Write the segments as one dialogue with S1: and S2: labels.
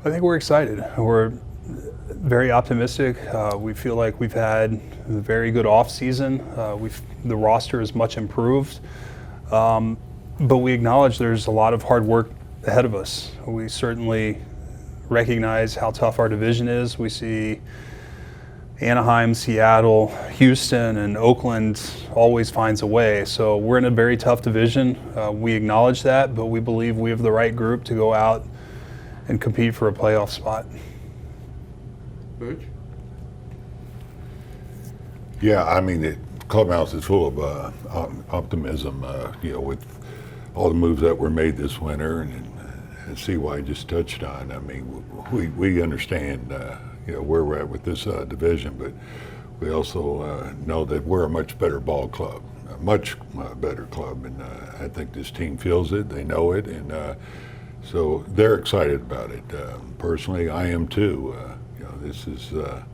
S1: I think we're excited. We're very optimistic. We feel like we've had a very good off season. The roster is much improved, but we acknowledge there's a lot of hard work ahead of us. We certainly recognize how tough our division is. We see Anaheim, Seattle, Houston, and Oakland always finds a way. So we're in a very tough division. We acknowledge that, but we believe we have the right group to go out and compete for a playoff spot.
S2: Butch?
S3: Yeah, I mean, the clubhouse is full of optimism, with all the moves that were made this winter, and CY just touched on. I mean, we understand, where we're at with this division, but we also know that we're a much better ball club, a much better club, and I think this team feels it, they know it, and so they're excited about it. Personally, I am too. This is a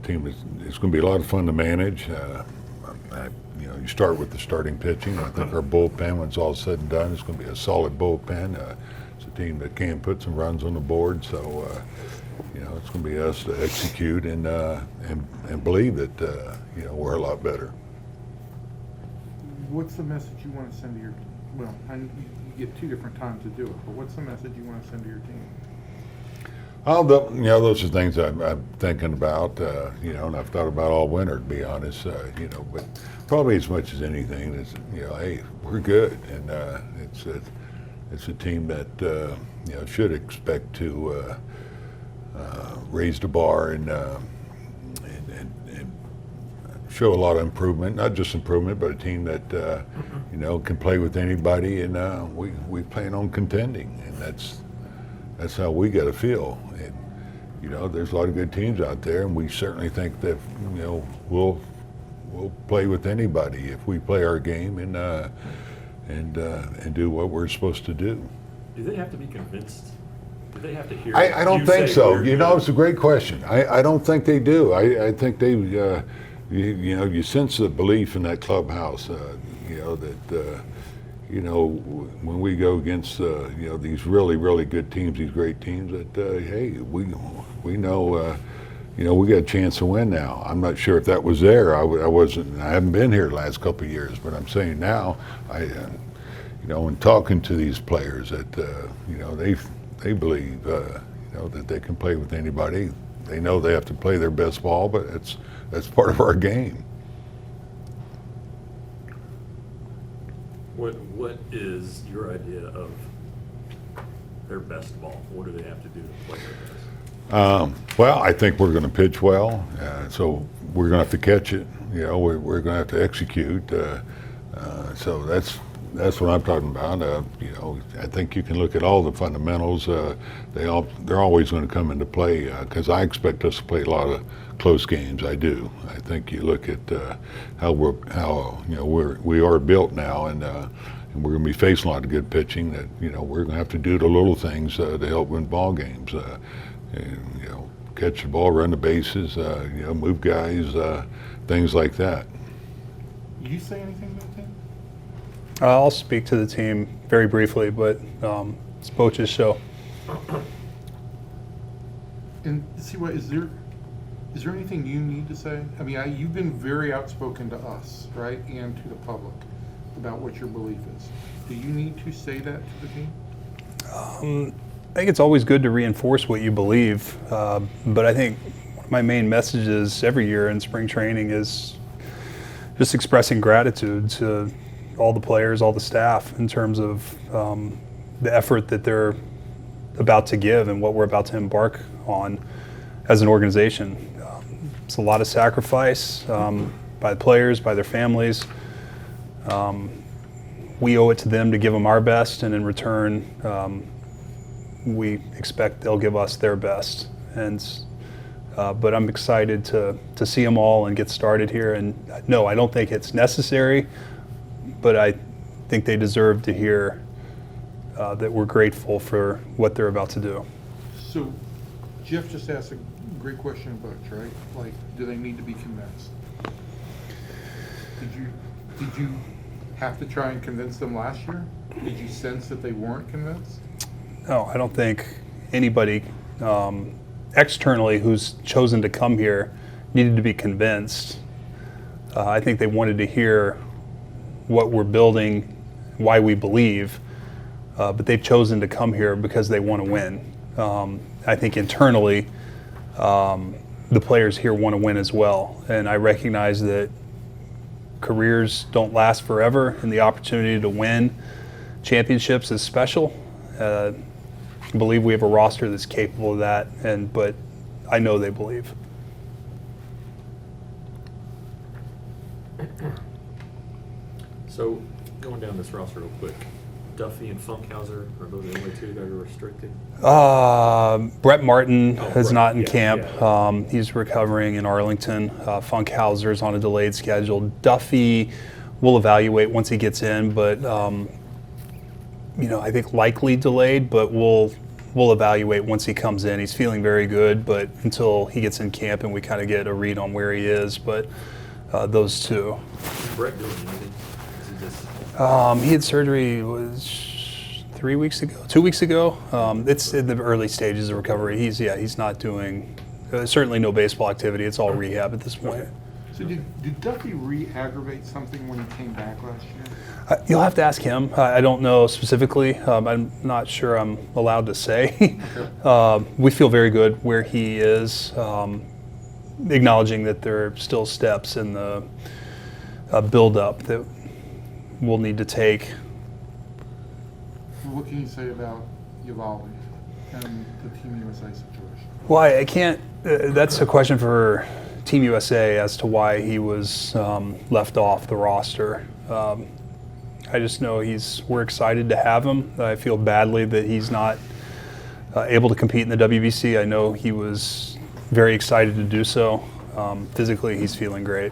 S3: team it's going to be a lot of fun to manage. You start with the starting pitching. I think our bullpen, when it's all said and done, is going to be a solid bullpen. It's a team that can put some runs on the board, so it's going to be us to execute and believe that we're a lot better.
S2: What's the message you want to send to your? Well, you get two different times to do it, but what's the message you want to send to your team?
S3: Those are things I'm thinking about, and I've thought about all winter, to be honest, but probably as much as anything is, hey, we're good, and it's a team that, should expect to raise the bar and show a lot of improvement, not just improvement, but a team that, can play with anybody, and we plan on contending, and that's how we got to feel. And there's a lot of good teams out there, and we certainly think that we'll play with anybody if we play our game and do what we're supposed to do.
S4: Do they have to be convinced? Do they have to hear?
S3: I don't think so. It's a great question. I don't think they do. I think they you sense the belief in that clubhouse. That. When we go against these really, really good teams, these great teams, that hey, we know we got a chance to win now. I'm not sure if that was there. I haven't been here the last couple of years, but I'm saying now, in talking to these players, that they believe that they can play with anybody. They know they have to play their best ball, but that's part of our game.
S4: What is your idea of their best ball? What do they have to do to play their best?
S3: Well, I think we're going to pitch well, so we're going to have to catch it. We're going to have to execute. So that's what I'm talking about. I think you can look at all the fundamentals. They're always going to come into play because I expect us to play a lot of close games. I do. I think you look at how we are built now, and we're going to be facing a lot of good pitching. That we're going to have to do the little things to help win ball games. Catch the ball, run the bases, move guys, things like that.
S2: You say anything about that?
S1: I'll speak to the team very briefly, but it's Bochy's show.
S2: And see, is there anything you need to say? I mean, you've been very outspoken to us, right, and to the public about what your belief is. Do you need to say that to the team?
S1: I think it's always good to reinforce what you believe, but I think one of my main messages every year in spring training is just expressing gratitude to all the players, all the staff, in terms of the effort that they're about to give and what we're about to embark on as an organization. It's a lot of sacrifice by the players, by their families. We owe it to them to give them our best, and in return, we expect they'll give us their best. And but I'm excited to see them all and get started here. And no, I don't think it's necessary, but I think they deserve to hear that we're grateful for what they're about to do.
S2: So Jeff just asked a great question of Butch, right? Like, do they need to be convinced? Did you have to try and convince them last year? Did you sense that they weren't convinced?
S1: No, I don't think anybody externally who's chosen to come here needed to be convinced. I think they wanted to hear what we're building, why we believe, but they've chosen to come here because they want to win. I think internally, the players here want to win as well, and I recognize that careers don't last forever, and the opportunity to win championships is special. I believe we have a roster that's capable of that, but I know they believe.
S4: So, going down this roster real quick, Duffy and Funkhauser, are those the only two that are restricted?
S1: Brett Martin is
S4: Brett,
S1: not in
S4: yeah,
S1: camp.
S4: yeah.
S1: He's recovering in Arlington. Funkhauser's on a delayed schedule. Duffy will evaluate once he gets in, but I think likely delayed, but we'll evaluate once he comes in. He's feeling very good, but until he gets in camp and we kind of get a read on where he is, but those two.
S4: Is Brett doing anything? Is he just...
S1: He had surgery 2 weeks ago. It's in the early stages of recovery. He's not doing certainly no baseball activity. It's all rehab at this point.
S2: So did Duffy re-aggravate something when he came back last year?
S1: You'll have to ask him. I don't know specifically. I'm not sure I'm allowed to say. We feel very good where he is, acknowledging that there are still steps in the build-up that we'll need to take.
S2: What can you say about Uvalde and the Team USA situation?
S1: Well, I can't. That's a question for Team USA as to why he was left off the roster. I just know we're excited to have him. I feel badly that he's not able to compete in the WBC. I know he was very excited to do so. Physically, he's feeling great.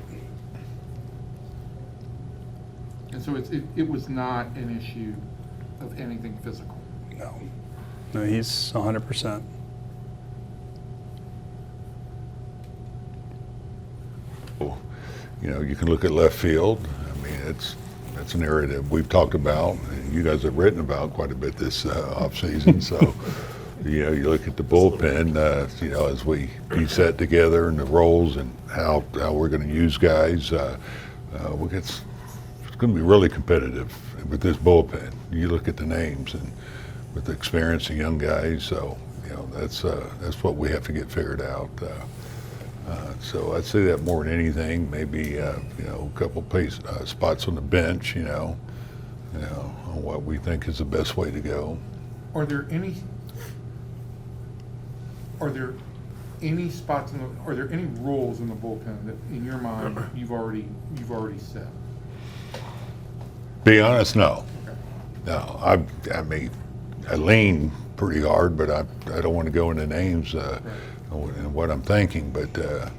S2: And so it was not an issue of anything physical?
S1: No, he's 100%.
S3: You can look at left field. I mean, that's an area that we've talked about, and you guys have written about quite a bit this off season. So, you look at the bullpen. As we piece that together and the roles and how we're going to use guys, it's going to be really competitive with this bullpen. You look at the names and with the experience of young guys. So, that's what we have to get figured out. So I'd say that more than anything, maybe a couple spots on the bench, on what we think is the best way to go.
S2: Are there any spots are there any roles in the bullpen that in your mind you've already set?
S3: Be honest, no.
S2: Okay.
S3: No, I lean pretty hard, but I don't want to go into names and what I'm thinking. But I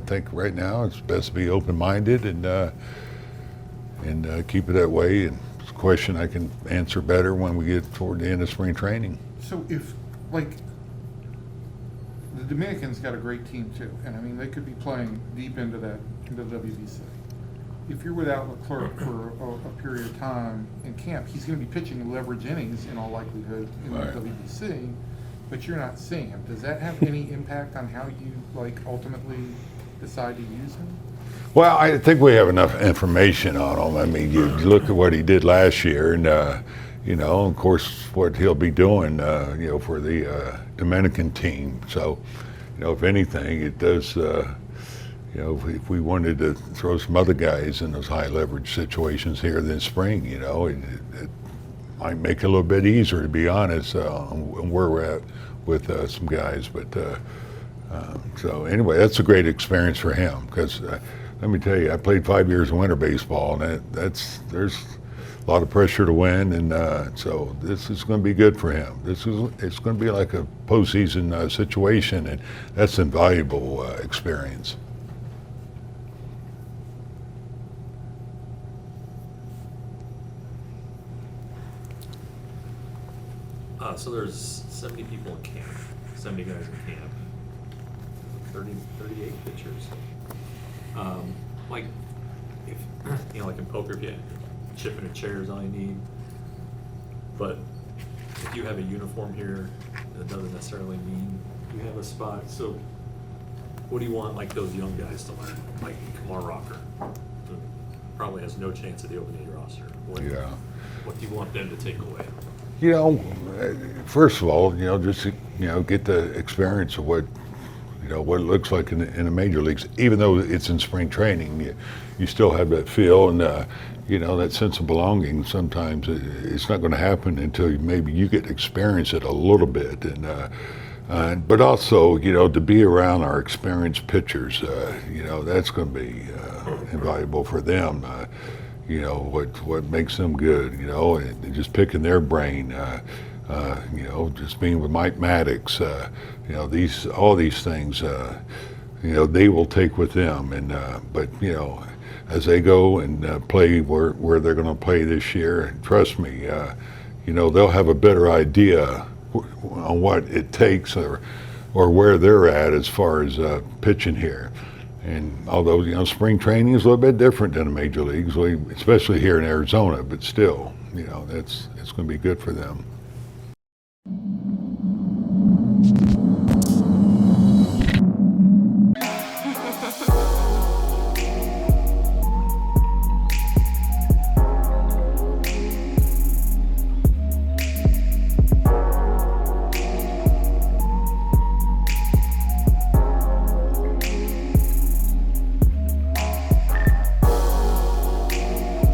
S3: think right now it's best to be open-minded and keep it that way. And it's a question I can answer better when we get toward the end of spring training.
S2: So if the Dominicans got a great team too, and I mean they could be playing deep into the WBC. If you're without Leclerc for a period of time in camp, he's going to be pitching leverage innings in all likelihood in the WBC, but you're not seeing him. Does that have any impact on how you ultimately decide to use him?
S3: Well, I think we have enough information on him. I mean, you look at what he did last year, and of course, what he'll be doing, for the Dominican team. So, if anything, it does. If we wanted to throw some other guys in those high leverage situations here this spring, it might make it a little bit easier, to be honest, on where we're at with some guys. But so anyway, that's a great experience for him because let me tell you, I played 5 years of winter baseball, and there's a lot of pressure to win, and so this is going to be good for him. It's going to be like a postseason situation, and that's an invaluable experience.
S4: So there's 70 people in camp, 70 guys in camp, 38 pitchers. If like in poker, if you chip in a chair is all you need. But if you have a uniform here, that doesn't necessarily mean you have a spot. So what do you want, like, those young guys to learn? Like Kamar Rocker, who probably has no chance at the open day roster.
S3: Yeah.
S4: What do you want them to take away?
S3: You know, first of all, just get the experience of what what it looks like in the major leagues. Even though it's in spring training, you still have that feel and that sense of belonging. Sometimes it's not going to happen until maybe you get to experience it a little bit, but also to be around our experienced pitchers. That's going to be invaluable for them. What makes them good, and just picking their brain, just being with Mike Maddox, all these things, they will take with them. But as they go and play where they're going to play this year, trust me, they'll have a better idea on what it takes or where they're at as far as pitching here. And although spring training is a little bit different than the major leagues, especially here in Arizona, but still, it's going to be good for them.